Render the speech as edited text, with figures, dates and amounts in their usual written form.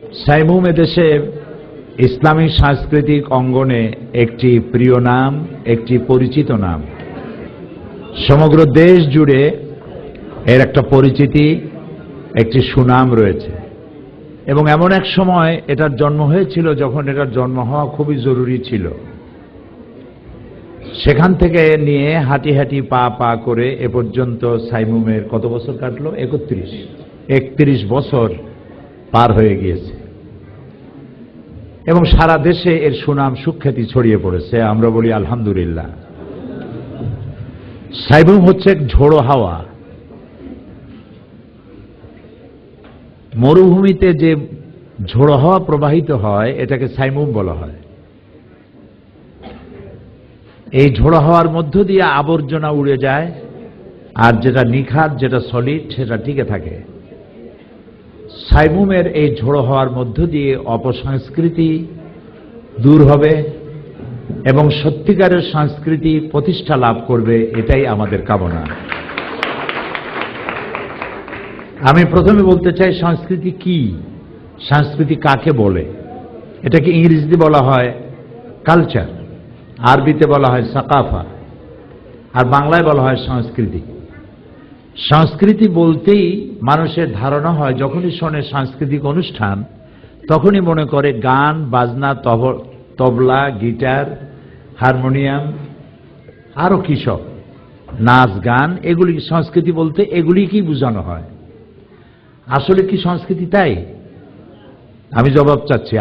সাইমুম এদেশে ইসলামী সাংস্কৃতিক অঙ্গনে একটি প্রিয় নাম, একটি পরিচিত নাম। সমগ্র দেশ জুড়ে এর একটা পরিচিতি, একটি সুনাম রয়েছে। এবং এমন এক সময় এটার জন্ম হয়েছিল যখন এটার জন্ম হওয়া খুবই জরুরি ছিল। সেখান থেকে নিয়ে হাঁটি হাঁটি পা পা করে এ পর্যন্ত সাইমুমের কত বছর কাটলো? 31 বছর পার হয়ে গিয়েছে এবং সারা দেশে এর সুনাম সুখ্যাতি ছড়িয়ে পড়েছে। আমরা বলি আলহামদুলিল্লাহ। সাইমুম হচ্ছে এক ঝোড়ো হাওয়া। মরুভূমিতে যে ঝোড়ো হাওয়া প্রবাহিত হয় এটাকে সাইমুম বলা হয়। এই ঝোড়ো হাওয়ার মধ্য দিয়ে আবর্জনা উড়ে যায়, আর যেটা নিখাত, যেটা সলিড, সেটা টিকে থাকে। সাইমুমের এই ঝোড়ো হওয়ার মধ্য দিয়ে অপসংস্কৃতি দূর হবে এবং সত্যিকারের সংস্কৃতি প্রতিষ্ঠা লাভ করবে, এটাই আমাদের কামনা। আমি প্রথমে বলতে চাই সংস্কৃতি কি, সংস্কৃতি কাকে বলে। এটাকে ইংরেজিতে বলা হয় কালচার, আরবিতে বলা হয় সাকাফা, আর বাংলায় বলা হয় সংস্কৃতি। সংস্কৃতি বলতেই মানুষের ধারণা হয়, যখনই শোনে সাংস্কৃতিক অনুষ্ঠান তখনই মনে করে গান বাজনা, তবলা, গিটার, হারমোনিয়াম, আরো কি সব, নাচ গান, এগুলি সংস্কৃতি বলতে এগুলি কি বোঝানো হয়। আসলে কি সংস্কৃতি তাই? আমি জবাব চাচ্ছি।